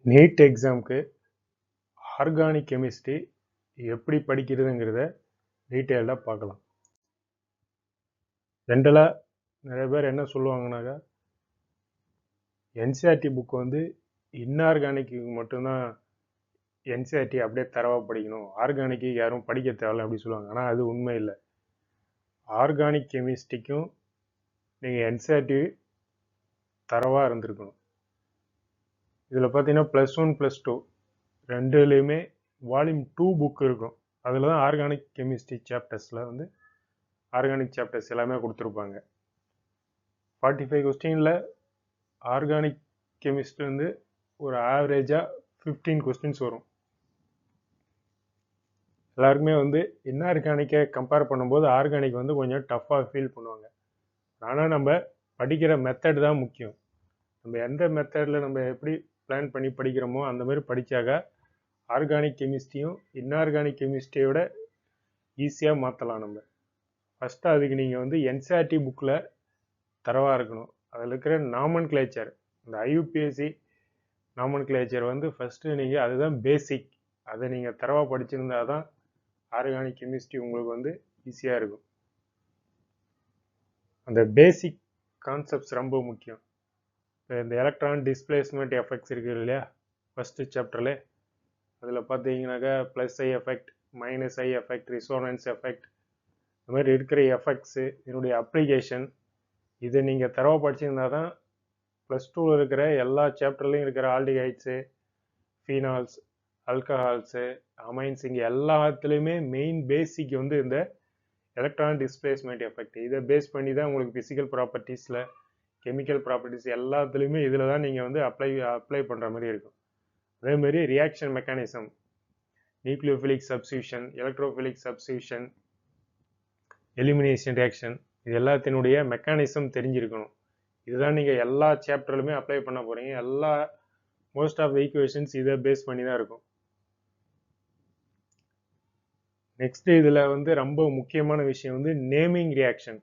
NEET எக்ஸாமுக்கு organic chemistry எப்படி படிக்கிறதுங்கிறத டீட்டெயிலாக பார்க்கலாம். ஜென்ரலாக நிறைய பேர் என்ன சொல்லுவாங்கனாக்கா, என்சிஆர்டி புக் வந்து இன்ஆர்கானிக்கு மட்டும்தான் என்சிஆர்டி அப்படியே தரவாக படிக்கணும், ஆர்கானிக்கு யாரும் படிக்க தேவையில்ல அப்படி சொல்லுவாங்க. ஆனால் அது உண்மை இல்லை. ஆர்கானிக் கெமிஸ்ட்ரிக்கும் நீங்கள் என்சிஆர்டி தரவாக இருந்திருக்கணும். இதில் பார்த்தீங்கன்னா +1 +2 ரெண்டுலேயுமே வால்யூம் 2 புக் இருக்கும். அதில் தான் ஆர்கானிக் கெமிஸ்ட்ரி சாப்டர்ஸில் வந்து ஆர்கானிக் சாப்டர்ஸ் எல்லாமே கொடுத்துருப்பாங்க. 45 கொஸ்டினில் ஆர்கானிக் கெமிஸ்ட்ரி வந்து ஒரு ஆவரேஜாக 15 கொஸ்டின்ஸ் வரும். எல்லாருக்குமே வந்து இன்ஆர்கானிக்கை கம்பேர் பண்ணும்போது ஆர்கானிக் வந்து கொஞ்சம் டஃப்பாக ஃபீல் பண்ணுவாங்க. ஆனால் நம்ம படிக்கிற மெத்தட் தான் முக்கியம். நம்ம எந்த மெத்தடில் நம்ம எப்படி பிளான் பண்ணி படிக்கிறோமோ அந்த மாதிரி படித்தாக்கா ஆர்கானிக் கெமிஸ்ட்ரியும் இன்ஆர்கானிக் கெமிஸ்ட்ரியோட ஈஸியாக மாற்றலாம். நம்ம ஃபஸ்ட்டு அதுக்கு நீங்கள் வந்து என்சிஆர்டி புக்கில் தரவாக இருக்கணும். அதில் இருக்கிற நாமன் கிளேச்சர், இந்த ஐயூபிஎஸ்சி நாமன் கிளேச்சர் வந்து ஃபஸ்ட்டு நீங்கள் அதுதான் பேசிக். அதை நீங்கள் தரவாக படிச்சிருந்தா தான் ஆர்கானிக் கெமிஸ்ட்ரி உங்களுக்கு வந்து ஈஸியாக இருக்கும். அந்த பேசிக் கான்செப்ட்ஸ் ரொம்ப முக்கியம். இப்போ இந்த எலக்ட்ரான் டிஸ்பிளேஸ்மெண்ட் எஃபெக்ட்ஸ் இருக்குது இல்லையா, ஃபஸ்ட்டு சாப்டரில் அதில் பார்த்தீங்கன்னாக்கா +I effect, -I effect, resonance effect, இந்த மாதிரி இருக்கிற எஃபெக்ட்ஸு, இதனுடைய அப்ளிகேஷன், இதை நீங்கள் தரவாக படிச்சிருந்தா தான் +2 இருக்கிற எல்லா சாப்டர்லையும் இருக்கிற ஆல்டிஹைட்ஸு, ஃபீனால்ஸ், ஆல்கஹால்ஸு, அமைன்ஸ், இங்கே எல்லாத்துலேயுமே மெயின் பேசிக் வந்து இந்த எலக்ட்ரான் டிஸ்பிளேஸ்மெண்ட் எஃபெக்ட். இதை பேஸ் பண்ணி தான் உங்களுக்கு ஃபிசிக்கல் ப்ராப்பர்ட்டிஸில், கெமிக்கல் ப்ராப்பர்ட்டிஸ் எல்லாத்துலேயுமே இதில் தான் நீங்கள் வந்து அப்ளை பண்ணுற மாதிரி இருக்கும். அதேமாதிரி reaction mechanism, nucleophilic substitution, electrophilic substitution, elimination reaction, இது எல்லாத்தினுடைய மெக்கானிசம் தெரிஞ்சிருக்கணும். இதுதான் நீங்கள் எல்லா சாப்டர்லுமே அப்ளை பண்ண போகிறீங்க. எல்லா மோஸ்ட் ஆஃப் ஈக்குவேஷன்ஸ் இதை பேஸ் பண்ணி தான் இருக்கும். நெக்ஸ்ட் இதில் வந்து ரொம்ப முக்கியமான விஷயம் வந்து நேமிங் ரியாக்ஷன்.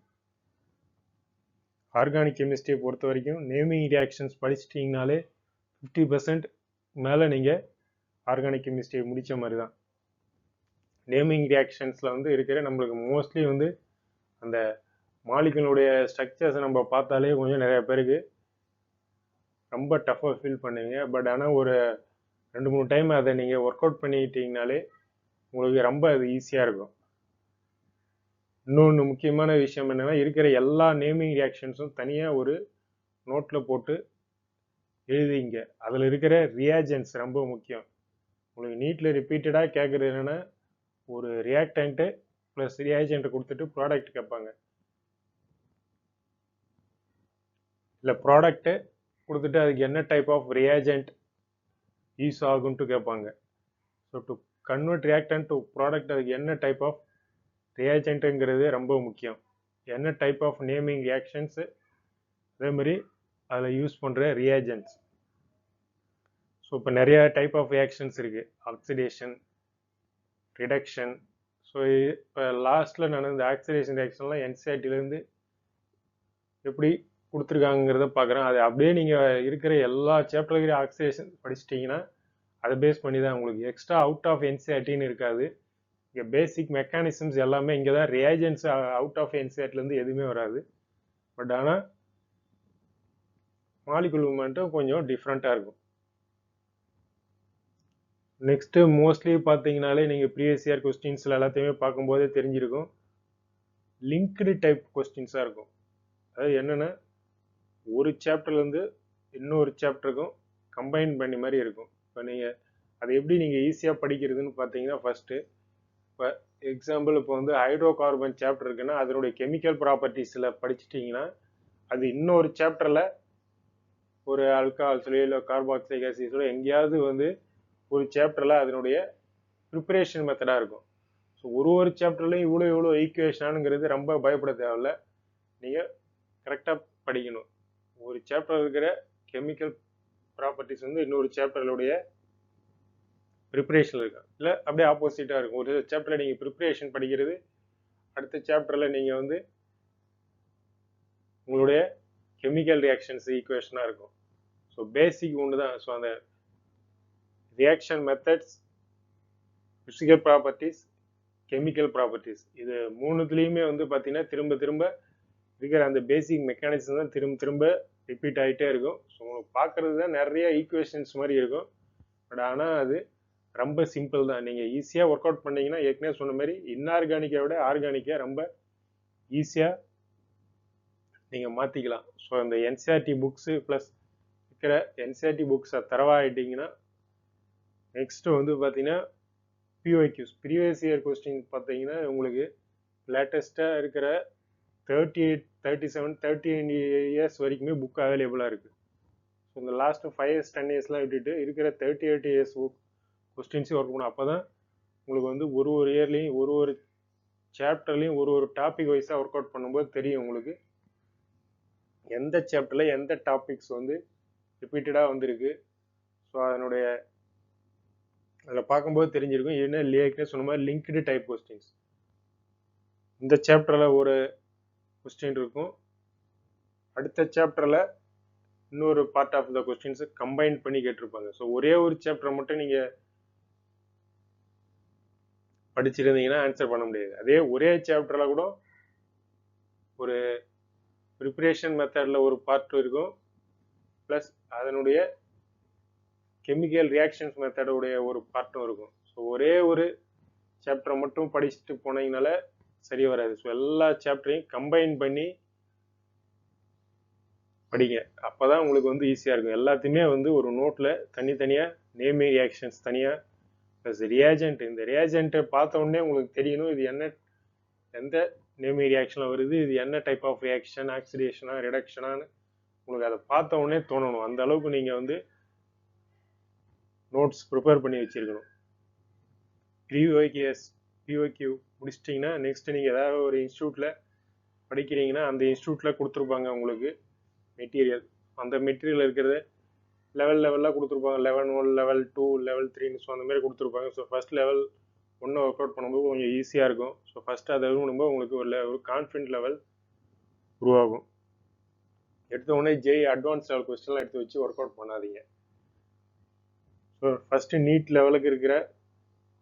ஆர்கானிக் கெமிஸ்ட்ரியை பொறுத்த வரைக்கும் நேமிங் ரியாக்ஷன்ஸ் படிச்சிட்டிங்கனாலே 50% மேலே நீங்கள் ஆர்கானிக் கெமிஸ்ட்ரியை முடித்த மாதிரி தான். நேமிங் ரியாக்ஷன்ஸில் வந்து இருக்கிற நம்மளுக்கு மோஸ்ட்லி வந்து அந்த மாலிகுலுடைய ஸ்ட்ரக்சர்ஸை நம்ம பார்த்தாலே கொஞ்சம் நிறைய பேருக்கு ரொம்ப டஃப்பாக ஃபீல் பண்ணுவீங்க. பட் ஆனால் ஒரு 2-3 டைம் அதை நீங்கள் ஒர்க் அவுட் பண்ணிக்கிட்டீங்கனாலே உங்களுக்கு ரொம்ப அது ஈஸியாக இருக்கும். இன்னொன்று முக்கியமான விஷயம் என்னென்னா, இருக்கிற எல்லா நேமிங் ரியாக்ஷன்ஸும் தனியாக ஒரு நோட்டில் போட்டு எழுதிங்க. அதில் இருக்கிற ரியாஜென்ட்ஸ் ரொம்ப முக்கியம். உங்களுக்கு நீட்டில் ரிப்பீட்டடாக கேட்குறது என்னென்னா, ஒரு ரியாக்டன்ட்டு ப்ளஸ் ரியாஜென்ட்டை கொடுத்துட்டு ப்ராடக்ட் கேட்பாங்க, இல்லை ப்ராடக்ட்டு கொடுத்துட்டு அதுக்கு என்ன டைப் ஆஃப் ரியாஜென்ட் யூஸ் ஆகுன்ட்டு கேட்பாங்க. So to convert reactant to product அதுக்கு என்ன டைப் ஆஃப் ரியாஜென்ட்டுங்கிறது ரொம்ப முக்கியம். என்ன டைப் ஆஃப் நேமிங் ரியாக்ஷன்ஸு, அதே மாதிரி அதில் யூஸ் பண்ணுற ரியாஜென்ட்ஸ். ஸோ இப்போ நிறையா டைப் ஆஃப் ரியாக்ஷன்ஸ் இருக்குது, ஆக்சிடேஷன், ரிடக்ஷன். ஸோ இப்போ லாஸ்ட்டில் நான் இந்த ஆக்சிடேஷன் ரியாக்ஷன்லாம் என்சிஆர்டிலேருந்து எப்படி கொடுத்துருக்காங்கிறத பார்க்குறேன். அது அப்படியே நீங்கள் இருக்கிற எல்லா சாப்டர்லையும் ஆக்சிடேஷன் படிச்சிட்டிங்கன்னா அதை பேஸ் பண்ணி தான் உங்களுக்கு எக்ஸ்ட்ரா அவுட் ஆஃப் என்சிஆர்டின்னு இருக்காது. இங்கே பேசிக் மெக்கானிசம்ஸ் எல்லாமே இங்கே தான். ரியாஜென்ட்ஸ் அவுட் ஆஃப் என்சிஆர்டிலேருந்து எதுவுமே வராது. பட் ஆனால் மாலிகுல் மூவ்மெண்ட்டும் கொஞ்சம் டிஃப்ரெண்ட்டாக இருக்கும். நெக்ஸ்ட்டு மோஸ்ட்லி பார்த்தீங்கனாலே நீங்கள் ப்ரீவியஸ் இயர் கொஸ்டின்ஸில் எல்லாத்தையுமே பார்க்கும்போதே தெரிஞ்சிருக்கும், லிங்க்டு டைப் கொஸ்டின்ஸாக இருக்கும். அதாவது என்னென்னா, ஒரு சாப்டர்லேருந்து இன்னொரு சாப்டருக்கும் கம்பைன் பண்ணி மாதிரி இருக்கும். இப்போ நீங்கள் அதை எப்படி நீங்கள் ஈஸியாக படிக்கிறதுன்னு பார்த்தீங்கன்னா, ஃபஸ்ட்டு இப்போ எக்ஸாம்பிள் இப்போ வந்து ஹைட்ரோ கார்பன் சாப்டர் இருக்குன்னா அதனுடைய கெமிக்கல் ப்ராப்பர்ட்டிஸில் படிச்சிட்டிங்கன்னா அது இன்னொரு சாப்டரில் ஒரு ஆல்கஹால்ஸ்லையோ இல்லை கார்பாக்சிலிக் ஆசிட்ஸோ எங்கேயாவது வந்து ஒரு சாப்டரில் அதனுடைய ப்ரிப்பரேஷன் மெத்தடாக இருக்கும். ஸோ ஒரு சாப்டர்லையும் இவ்வளோ ஈக்குவேஷனானுங்கிறது ரொம்ப பயப்பட தேவையில்ல. நீங்கள் கரெக்டாக படிக்கணும். ஒரு சாப்டர் இருக்கிற கெமிக்கல் ப்ராப்பர்ட்டிஸ் வந்து இன்னொரு சாப்டர்களுடைய ப்ரிப்பரேஷன் இருக்கும், இல்லை அப்படியே ஆப்போசிட்டாக இருக்கும். ஒரு சாப்டரில் நீங்கள் ப்ரிப்பரேஷன் படிக்கிறது, அடுத்த சாப்டரில் நீங்கள் வந்து உங்களுடைய கெமிக்கல் ரியாக்ஷன்ஸ் ஈக்குவேஷனாக இருக்கும். ஸோ பேசிக் ஒன்று தான். ஸோ அந்த reaction methods, physical properties, chemical properties. இது மூணுத்துலேயுமே வந்து பார்த்தீங்கன்னா திரும்ப திரும்ப இருக்கிற அந்த பேசிக் மெக்கானிசம் தான் திரும்ப திரும்ப ரிப்பீட் ஆகிட்டே இருக்கும். ஸோ உங்களுக்கு பார்க்குறது தான் நிறைய ஈக்குவேஷன்ஸ் மாதிரி இருக்கும். பட் ஆனால் அது ரொம்ப சிம்பிள் தான். நீங்கள் ஈஸியாக ஒர்க் அவுட் பண்ணீங்கன்னா ஏற்கனவே சொன்ன மாதிரி இன்ஆர்கானிக்கை விட ஆர்கானிக்கை ரொம்ப ஈஸியாக நீங்கள் மாற்றிக்கலாம். ஸோ அந்த என்சிஆர்டி புக்ஸு ப்ளஸ் இருக்கிற என்சிஆர்டி புக்ஸை தரவாயிட்டீங்கன்னா நெக்ஸ்ட் வந்து பார்த்தீங்கன்னா பிஒக்யூஸ், ப்ரீவியஸ் இயர் கொஸ்டின் பார்த்தீங்கன்னா உங்களுக்கு லேட்டஸ்ட்டாக இருக்கிற 38, 37, 39 இயர்ஸ் வரைக்குமே புக் அவைலபிளாக இருக்குது. ஸோ இந்த லாஸ்ட் 5 years 10 yearsலாம் விட்டுட்டு இருக்கிற 38 years புக் கொஸ்டின்ஸையும் ஒர்க் பண்ணணும். அப்போ தான் உங்களுக்கு வந்து ஒரு ஒரு இயர்லேயும் ஒரு ஒரு சாப்டர்லேயும் ஒரு ஒரு டாபிக் வைஸாக ஒர்க் அவுட் பண்ணும்போது தெரியும் உங்களுக்கு எந்த சாப்டரில் எந்த டாபிக்ஸ் வந்து ரிப்பீட்டடாக வந்திருக்கு. ஸோ அதனுடைய அதில் பார்க்கும்போது தெரிஞ்சிருக்கும். என்ன ஏற்கனவே சொன்ன மாதிரி லிங்க்டு டைப் கொஸ்டின்ஸ். இந்த சாப்டரில் ஒரு கொஸ்டின் இருக்கும், அடுத்த சாப்டரில் இன்னொரு பார்ட் ஆஃப் த கொஸ்டின்ஸை கம்பைன் பண்ணி கேட்டிருப்பாங்க. ஸோ ஒரே ஒரு சாப்டரை மட்டும் நீங்கள் படிச்சிருந்தீங்கன்னா ஆன்சர் பண்ண முடியாது. அதே ஒரே சாப்டரில் கூட ஒரு ப்ரிப்பரேஷன் மெத்தடில் ஒரு பார்ட் இருக்கும், ப்ளஸ் அதனுடைய கெமிக்கல் ரியாக்ஷன்ஸ் மெத்தடோடைய ஒரு பார்ட்டும் இருக்கும். ஸோ ஒரே ஒரு சாப்டரை மட்டும் படிச்சுட்டு போனீங்கனால சரி வராது. ஸோ எல்லா சாப்டரையும் கம்பைன் பண்ணி படிங்க. அப்போ தான் உங்களுக்கு வந்து ஈஸியாக இருக்கும். எல்லாத்தையுமே வந்து ஒரு நோட்டில் தனித்தனியாக நேமிங் ரியாக்ஷன்ஸ் தனியாக ப்ளஸ் ரியாஜென்ட், இந்த ரியாஜென்ட்டை பார்த்த உடனே உங்களுக்கு தெரியணும் இது என்ன, எந்த நேமிங் ரியாக்ஷனில் வருது, இது என்ன டைப் ஆஃப் ரியாக்ஷன், ஆக்சிடேஷனா ரிடக்ஷனான்னு உங்களுக்கு அதை பார்த்த உடனே தோணணும். அந்த அளவுக்கு நீங்கள் வந்து நோட்ஸ் ப்ரிப்பேர் பண்ணி வச்சுருக்கணும். பிஓக்யூ முடிச்சிட்டிங்கன்னா நெக்ஸ்ட் நீங்கள் ஏதாவது ஒரு இன்ஸ்டியூட்டில் படிக்கிறீங்கன்னா அந்த இன்ஸ்டியூட்டில் கொடுத்துருப்பாங்க உங்களுக்கு மெட்டீரியல். அந்த மெட்டீரியல் இருக்கிறத லெவலாக கொடுத்துருப்பாங்க. லெவல் 1, லெவல் 2, லெவல் 3, ஸோ அந்த மாதிரி கொடுத்துருப்பாங்க. So first level 1 work out பண்ணும்போது கொஞ்சம் ஈஸியாக இருக்கும். ஸோ ஃபஸ்ட்டு அதை பண்ணும்போது உங்களுக்கு ஒரு கான்ஃபிடென்ட் லெவல் உருவாகும். எடுத்த உடனே அட்வான்ஸ் லெவல் கொஸ்டின்லாம் எடுத்து வச்சு ஒர்க் அவுட் பண்ணாதீங்க. ஸோ ஃபஸ்ட்டு நீட் லெவலுக்கு இருக்கிற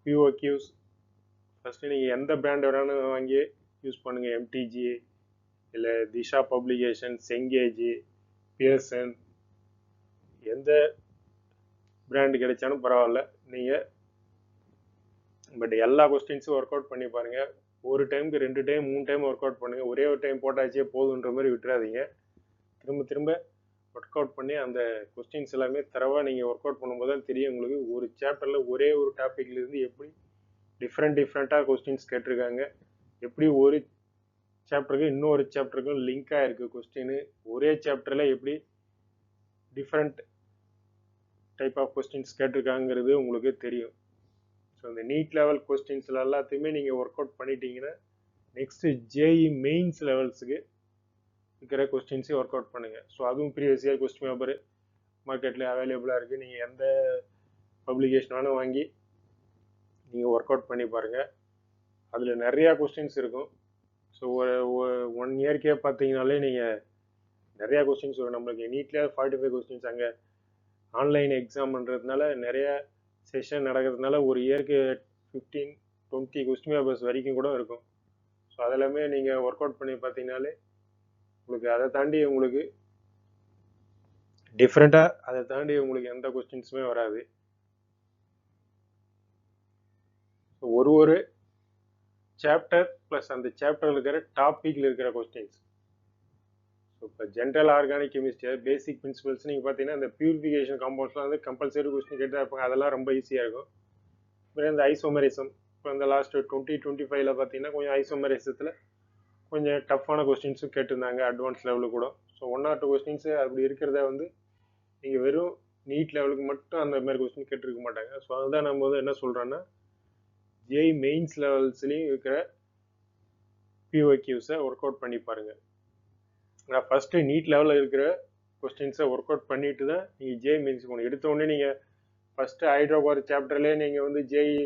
பிஓக்யூஸ் ஃபஸ்ட்டு நீங்கள் எந்த பிராண்ட் வேணாலும் வாங்கி யூஸ் பண்ணுங்கள். எம்டிஜி இல்லை திஷா பப்ளிகேஷன், செங்கேஜி, பியர்சன், எந்த பிராண்டு கிடைச்சாலும் பரவாயில்ல. நீங்கள் பட் எல்லா கொஸ்டின்ஸும் ஒர்க் அவுட் பண்ணி பாருங்கள். ஒரு டைமுக்கு 2 டைம் 3 டைம் ஒர்க் அவுட் பண்ணுங்கள். ஒரே ஒரு டைம் போட்டாச்சே போதுன்ற மாதிரி விட்டுறாதீங்க. திரும்ப திரும்ப ஒர்க் அவுட் பண்ணி அந்த கொஸ்டின்ஸ் எல்லாமே தரவாக நீங்கள் ஒர்க் அவுட் பண்ணும்போது தான் தெரியும் உங்களுக்கு ஒரு சாப்டரில் ஒரே ஒரு டாப்பிக்லேருந்து எப்படி டிஃப்ரெண்ட்டாக கொஸ்டின்ஸ் கேட்டிருக்காங்க, எப்படி ஒரு சாப்டருக்கு இன்னொரு சாப்டருக்கும் லிங்காக இருக்குது கொஸ்டின், ஒரே சாப்டரில் எப்படி டிஃப்ரெண்ட் டைப் ஆஃப் கொஸ்டின்ஸ் கேட்டிருக்காங்கிறது உங்களுக்கு தெரியும். ஸோ இந்த நீட் லெவல் கொஸ்டின்ஸில் எல்லாத்தையுமே நீங்கள் ஒர்க் அவுட் பண்ணிட்டீங்கன்னா நெக்ஸ்ட்டு ஜேஇ மெயின்ஸ் லெவல்ஸுக்கு இருக்கிற கொஸ்டின்ஸையும் ஒர்க் அவுட் பண்ணுங்கள். ஸோ அதுவும் ப்ரீவியஸ் இயர் கொஸ்டின் பேப்பர் மார்க்கெட்டில் அவைலபிளாக இருக்குது. நீங்கள் எந்த பப்ளிகேஷன் வேணும் வாங்கி நீங்கள் ஒர்க் அவுட் பண்ணி பாருங்கள். அதில் நிறையா கொஸ்டின்ஸ் இருக்கும். ஸோ ஒரு 1 இயர்க்கே பார்த்தீங்கனாலே நீங்கள் நிறையா கொஸ்டின்ஸ் வரும். நம்மளுக்கு நீட்டில் 45 கொஸ்டின்ஸ், அங்கே ஆன்லைன் எக்ஸாம்ன்றதுனால நிறைய செஷன் நடக்கிறதுனால ஒரு இயருக்கு 15-20 கொஸ்டின் பேப்பர்ஸ் வரைக்கும் கூட இருக்கும். ஸோ அதெல்லாமே நீங்கள் ஒர்க் அவுட் பண்ணி பார்த்தீங்கனாலே உங்களுக்கு அதை தாண்டி உங்களுக்கு டிஃப்ரெண்ட்டாக அதை தாண்டி உங்களுக்கு எந்த கொஸ்டின்ஸுமே வராது. ஸோ ஒரு சாப்டர் ப்ளஸ் அந்த சாப்டரில் இருக்கிற டாப்பிக்கில் இருக்கிற கொஸ்டின்ஸ். ஸோ இப்போ ஜென்ரல் ஆர்கானிக் கெமிஸ்ட்ரி பேசிக் பிரின்சிபல்ஸ் நீங்கள் பார்த்தீங்கன்னா இந்த பியூரிஃபிகேஷன் காம்பவுண்ட்ஸ்லாம் வந்து கம்பல்சரி கொஸ்டின் கேட்டு தான் இருப்பாங்க. அதெல்லாம் ரொம்ப ஈஸியாக இருக்கும். அப்புறம் இந்த ஐசோமரிசம் இப்போ இந்த லாஸ்ட் 2025 பார்த்தீங்கன்னா கொஞ்சம் ஐசோமரிசத்தில் கொஞ்சம் டஃப்பான கொஸ்டின்ஸும் கேட்டிருந்தாங்க அட்வான்ஸ் லெவலுக்கு கூட. ஸோ 1 or 2 கொஸ்டின்ஸு அப்படி இருக்கிறத வந்து நீங்கள் வெறும் நீட் லெவலுக்கு மட்டும் அந்த மாதிரி கொஸ்டின் கேட்டிருக்க மாட்டாங்க. ஸோ அதுதான் நம்ம வந்து என்ன சொல்கிறோன்னா ஜேஇ மெயின்ஸ் லெவல்ஸ்லேயும் இருக்கிற பிஓக்யூஸை ஒர்க் அவுட் பண்ணி பாருங்கள். நான் ஃபஸ்ட்டு நீட் லெவலில் இருக்கிற கொஸ்டின்ஸை ஒர்க் அவுட் பண்ணிட்டு தான் நீங்கள் ஜேஇ மெயின்ஸ் போகணும். எடுத்தோடனே நீங்கள் ஃபஸ்ட்டு ஹைட்ரோகார் சாப்டர்லேயே நீங்கள் வந்து ஜேஇ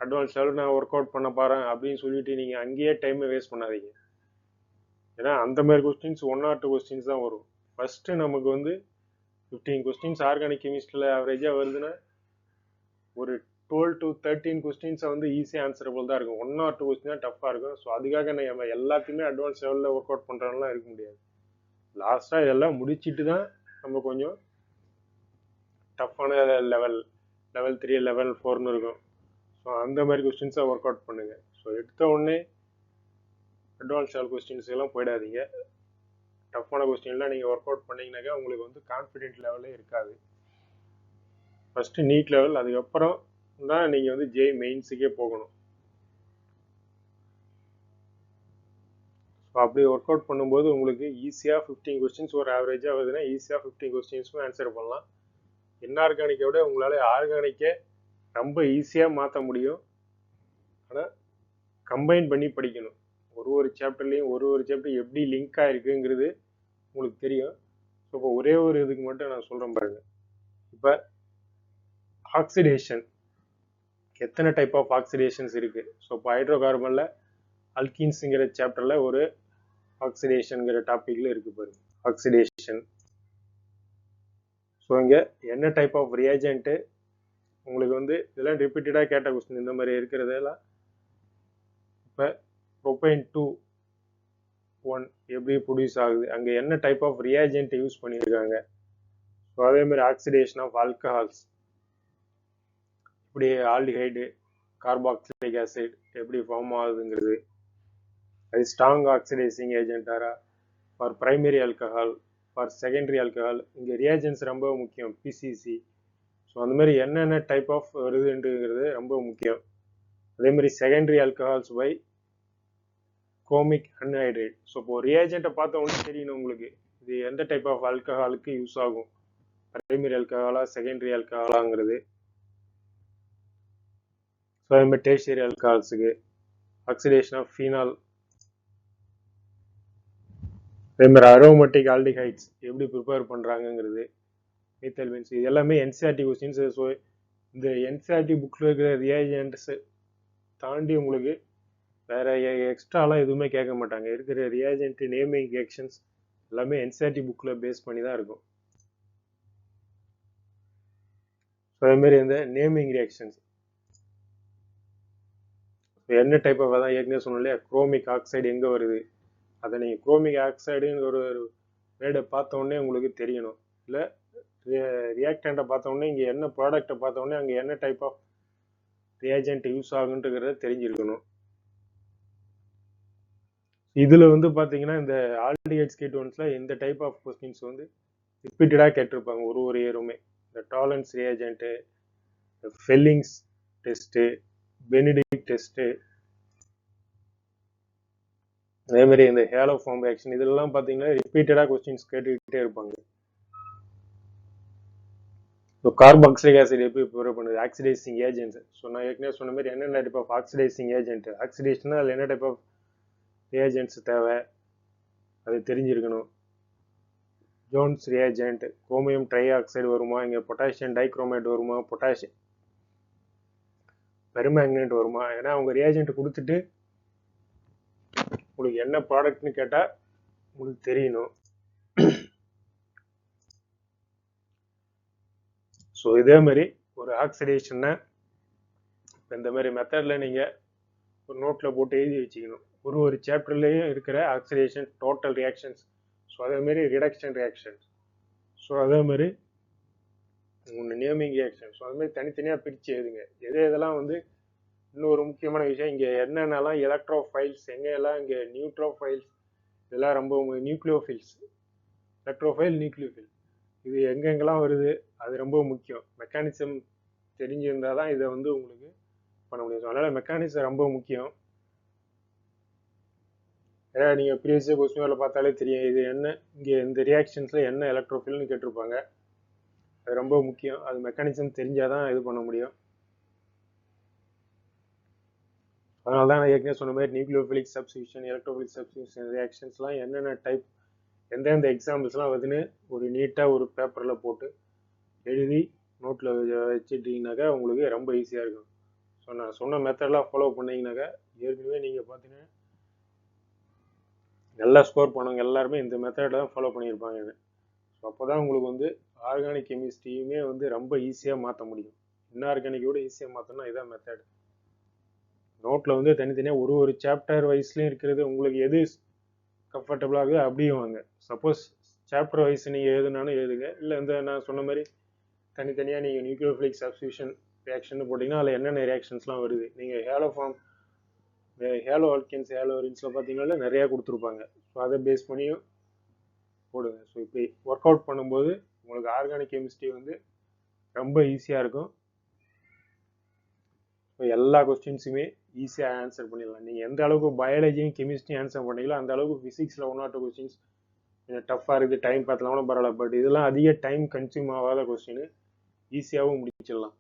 அட்வான்ஸ் லெவல் நான் ஒர்க் அவுட் பண்ண பாறேன் அப்படின்னு சொல்லிட்டு நீங்கள் அங்கேயே டைமை வேஸ்ட் பண்ணாதீங்க. ஏன்னா அந்த மாதிரி கொஸ்டின்ஸ் 1 or 2 கொஸ்டின்ஸ் தான் வரும். ஃபஸ்ட்டு நமக்கு வந்து 15 கொஸ்டின்ஸ் ஆர்கானிக் கெமிஸ்ட்ரியில் ஆவரேஜாக வருதுன்னா ஒரு 12 to 13 கொஸ்டின்ஸை வந்து ஈஸியாக ஆன்சரபிள் தான் இருக்கும். 1 or 2 கொஸ்டின் தான் டஃப்பாக இருக்கும். ஸோ அதுக்காக நம்ம எல்லாத்தையுமே அட்வான்ஸ் லெவலில் ஒர்க் அவுட் பண்ணுறதுலாம் இருக்க முடியாது. லாஸ்ட்டாக இதெல்லாம் முடிச்சுட்டு தான் நம்ம கொஞ்சம் டஃப்பான லெவல் 3 லெவல் 4ன்னு இருக்கும். ஸோ அந்த மாதிரி கொஸ்டின்ஸை ஒர்க் அவுட் பண்ணுங்க. ஸோ எடுத்த உடனே அட்வான்ஸ் லெவல் கொஸ்டின்ஸ் எல்லாம் போயிடாதீங்க. டஃப்பான கொஸ்டின்லாம் நீங்கள் ஒர்க் அவுட் பண்ணீங்கன்னாக்கா உங்களுக்கு வந்து கான்ஃபிடென்ட் லெவலே இருக்காது. ஃபர்ஸ்ட் நீட் லெவல், அதுக்கப்புறம் தான் நீங்கள் வந்து ஜேஇ மெயின்ஸுக்கே போகணும். ஸோ அப்படி ஒர்க் அவுட் பண்ணும்போது உங்களுக்கு ஈஸியாக 15 கொஸ்டின்ஸ் ஒரு ஆவரேஜாக வருதுன்னா ஈஸியாக 15 கொஸ்டின்ஸும் ஆன்சர் பண்ணலாம். இன்ஆர்கானிக்கை விட உங்களால் ஆர்கானிக்கை ரொம்ப ஈஸியாக மாற்ற முடியும். ஆனால் கம்பைன் பண்ணி படிக்கணும். ஒரு சாப்டர்லேயும் ஒரு சாப்டர் எப்படி லிங்க் ஆகிருக்குங்கிறது உங்களுக்கு தெரியும். ஸோ இப்போ ஒரே ஒரு இதுக்கு மட்டும் நான் சொல்கிறேன் பாருங்க. இப்போ ஆக்சிடேஷன், எத்தனை டைப் ஆஃப் ஆக்சிடேஷன்ஸ் இருக்குது. ஸோ இப்போ ஹைட்ரோகார்பனில் அல்கீன்ஸுங்கிற சாப்டரில் ஒரு ஆக்சிடேஷனுங்கிற டாப்பிக்கில் இருக்குது பாருங்க, ஆக்சிடேஷன். ஸோ இங்கே என்ன டைப் ஆஃப் ரியாஜென்ட்டு உங்களுக்கு வந்து இதெல்லாம் ரிப்பீட்டடாக கேட்ட கொஸ்டின் இந்த மாதிரி இருக்கிறதெல்லாம். இப்போ ப்ரோபைன் 2,1 எப்படி ப்ரொடியூஸ் ஆகுது, அங்கே என்ன டைப் ஆஃப் ரியாஜென்ட் யூஸ் பண்ணியிருக்காங்க. ஸோ அதே மாதிரி ஆக்சிடேஷன் ஆஃப் ஆல்கஹால்ஸ், இப்படி ஆல்டிஹைடு கார்பாக்சிலிக் ஆசிட் எப்படி ஃபார்ம் ஆகுதுங்கிறது. அது ஸ்ட்ராங் ஆக்சிடைசிங் ஏஜென்ட்டாரா for primary alcohol, for secondary alcohol. இங்கே ரியாஜென்ட்ஸ் ரொம்ப முக்கியம், பிசிசி. ஸோ அந்த மாதிரி என்னென்ன டைப் ஆஃப் வருதுன்றது ரொம்ப முக்கியம். அதே மாதிரி secondary alcohols by chromic anhydrate. So இப்போ ரியாஜென்ட்டை பார்த்த உடனே தெரியணும் உங்களுக்கு இது எந்த டைப் ஆஃப் ஆல்கஹாலுக்கு யூஸ் ஆகும், பிரைமரி ஆல்கஹாலா செகண்டரி ஆல்கஹாலாங்கிறது. ஸோ அதே மாதிரி டெர்ஷியரி ஆல்கஹால்ஸுக்கு ஆக்சிடேஷன் ஆஃப் ஃபீனால். அதே மாதிரி அரோமேட்டிக் ஆல்டிஹைட்ஸ் எப்படி ப்ரிப்பேர் பண்ணுறாங்கங்கிறது, மீத்தல் பென்ஸ். இது எல்லாமே என்சிஆர்டி கொஸ்டின்ஸ். ஸோ இந்த என்சிஆர்டி புக்கில் இருக்கிற ரியாஜென்ட்ஸை தாண்டி உங்களுக்கு வேற எக்ஸ்ட்ராலாம் எதுவுமே கேட்க மாட்டாங்க. இருக்கிற ரியாஜென்ட் நேமிங் ரியாக்ஷன்ஸ் எல்லாமே என்சிஆர்டி புக்கில் பேஸ் பண்ணி தான் இருக்கும். ஸோ அதேமாரி இந்த நேமிங் ரியாக்ஷன்ஸ் என்ன டைப் ஆஃப், அதான் ஏற்கனவே சொன்னோம் இல்லையா, குரோமிக் ஆக்சைடு எங்கே வருது, அதை நீங்கள் குரோமிக் ஆக்சைடுன்னு ஒரு வேர்டை பார்த்த உடனே உங்களுக்கு தெரியணும். இல்லை ரியாக்டண்ட்டை பார்த்த உடனே இங்கே என்ன ப்ராடக்டை பார்த்த உடனே அங்கே என்ன டைப் ஆஃப் ரியாஜென்ட் யூஸ் ஆகுன்றத தெரிஞ்சிருக்கணும். இதில் வந்து பார்த்தீங்கன்னா இந்த ஆல்டிஹைட்ஸ் கீட்டோன்ஸில் இந்த டைப் ஆஃப் கொஸ்டின்ஸ் வந்து ரிப்பீட்டடாக கேட்டிருப்பாங்க ஒரு இயருமே. இந்த டாலன்ஸ் ரியாஜென்ட்டு, ஃபெல்லிங்ஸ் டெஸ்ட்டு, பெனிடிக் டெஸ்ட்டு, அதே மாதிரி இந்த ஹேலோ ஃபார்ம் ரியாக்ஷன், இதெல்லாம் பார்த்தீங்கன்னா ரிப்பீட்டடாக கொஸ்டின்ஸ் கேட்டுக்கிட்டே இருப்பாங்க. ஸோ கார்பாக்சிலிக் ஆசிட் எப்படி ப்ரிப்பேர் பண்ணுது, ஆக்சிடைசிங் ஏஜென்ட்ஸ். ஸோ நான் ஏற்கனவே சொன்ன மாதிரி என்னென்ன டைப் ஆஃப் ஆக்சிடைசிங் ஏஜென்ட், ஆக்சிடேஷனா அதில் என்ன டைப் ஆஃப் ரியாஜென்ட்ஸ் தேவை அது தெரிஞ்சிருக்கணும். Jones reagent, chromium try oxide வருமா, இங்கே பொட்டாசியம் டைக்ரோமேட் வருமா, பொட்டாசியம் பெர்மேங்கனேட் வருமா. ஏன்னா அவங்க ரியாஜென்ட் கொடுத்துட்டு உங்களுக்கு என்ன ப்ராடக்ட்னு கேட்டால் உங்களுக்கு தெரியணும். ஸோ இதே மாதிரி ஒரு ஆக்சிடேஷனை இப்போ இந்த மாதிரி மெத்தடில் நீங்கள் ஒரு நோட்டில் போட்டு எழுதி வச்சுக்கணும். ஒரு சாப்டர்லேயும் இருக்கிற ஆக்சிடேஷன் டோட்டல் ரியாக்ஷன்ஸ். ஸோ அதேமாரி ரிடக்ஷன் ரியாக்ஷன்ஸ். ஸோ அதே மாதிரி ஒன்று நேமிங் ரியாக்ஷன். ஸோ அதுமாதிரி தனித்தனியாக பிரித்து எழுதுங்க. எதெல்லாம் வந்து இன்னொரு முக்கியமான விஷயம், இங்கே என்னென்னலாம் எலக்ட்ரோஃபைல்ஸ், எங்கெல்லாம் இங்கே நியூட்ரோஃபைல்ஸ், இதெல்லாம் ரொம்ப நியூக்ளியோஃபில்ஸ், எலக்ட்ரோஃபைல் நியூக்ளியோஃபில், இது எங்கெங்கெல்லாம் வருது அது ரொம்ப முக்கியம். மெக்கானிசம் தெரிஞ்சிருந்தால் தான் இதை வந்து உங்களுக்கு பண்ண முடியும். ஸோ அதனால் மெக்கானிசம் ரொம்ப முக்கியம். ஏன்னா நீங்கள் ப்ரீவியஸ் கொஸ்டின் வேலை பார்த்தாலே தெரியும் இது என்ன, இங்கே இந்த ரியாக்ஷன்ஸில் என்ன எலக்ட்ரோஃபில்னு கேட்டிருப்பாங்க. அது ரொம்ப முக்கியம். அது மெக்கானிசம் தெரிஞ்சால் தான் இது பண்ண முடியும். அதனால தான் நான் ஏற்கனவே சொன்ன மாதிரி நியூக்ளியோஃபிலிக் சப்ஸ்டியூஷன், எலக்ட்ரோஃபிலிக் சப்ஸ்டியூஷன் ரியாக்ஷன்ஸ்லாம் என்னென்ன டைப், எந்தெந்த எக்ஸாம்பிள்ஸ்லாம் வருதுன்னு ஒரு நீட்டாக ஒரு பேப்பரில் போட்டு எழுதி நோட்டில் வச்சுட்டிங்கனாக்கா உங்களுக்கு ரொம்ப ஈஸியாக இருக்கும். ஸோ நான் சொன்ன மெத்தடெலாம் ஃபாலோ பண்ணிங்கனாக்கா ஏற்கனவே நீங்கள் பார்த்தீங்கன்னா நல்லா ஸ்கோர் பண்ணுவாங்க. எல்லாருமே இந்த மெத்தடை தான் ஃபாலோ பண்ணியிருப்பாங்க. ஸோ அப்போ தான் உங்களுக்கு வந்து ஆர்கானிக் கெமிஸ்ட்ரியுமே வந்து ரொம்ப ஈஸியாக மாற்ற முடியும். இன்ஆர்கானிக்கோட ஈஸியாக மாற்றணும். இதான் மெத்தட். நோட்டில் வந்து தனித்தனியாக ஒரு சாப்டர் வைஸ்லேயும் இருக்கிறது, உங்களுக்கு எது கம்ஃபர்டபுளாக இருக்குது அப்படியும் வாங்க. சப்போஸ் சாப்டர் வைஸ் நீங்கள் எழுதுனாலும் எழுதுங்க, இல்லை இந்த நான் சொன்ன மாதிரி தனித்தனியாக நீங்கள் நியூக்ளியோஃபிலிக் சப்ஸ்டியூஷன் ரியாக்ஷன் போட்டிங்கன்னா அதில் என்னென்ன ரியாக்ஷன்ஸ்லாம் வருது, நீங்கள் haloform halo alkanes halo ரின்ஸில் பார்த்தீங்கன்னா நிறையா கொடுத்துருப்பாங்க. ஸோ அதை பேஸ் பண்ணியும் போடுங்க. ஸோ இப்படி ஒர்க் அவுட் பண்ணும்போது உங்களுக்கு ஆர்கானிக் கெமிஸ்ட்ரி வந்து ரொம்ப ஈஸியாக இருக்கும். ஸோ எல்லா கொஸ்டின்ஸுமே ஈஸியாக ஆன்சர் பண்ணிடலாம். நீங்கள் எந்த அளவுக்கு பயாலஜியும் கெமிஸ்ட்ரியும் ஆன்சர் பண்ணீங்களோ அந்த அளவுக்கு ஃபிசிக்ஸில் 1 or 2 கொஸ்டின்ஸ் கொஞ்சம் டஃப்பாக இருக்குது, டைம் பார்த்துலாம் கூட பரவாயில்ல. பட் இதெல்லாம் அதிக டைம் கன்சியூம் ஆகாத கொஸ்டின், ஈஸியாகவும் முடிச்சிடலாம்.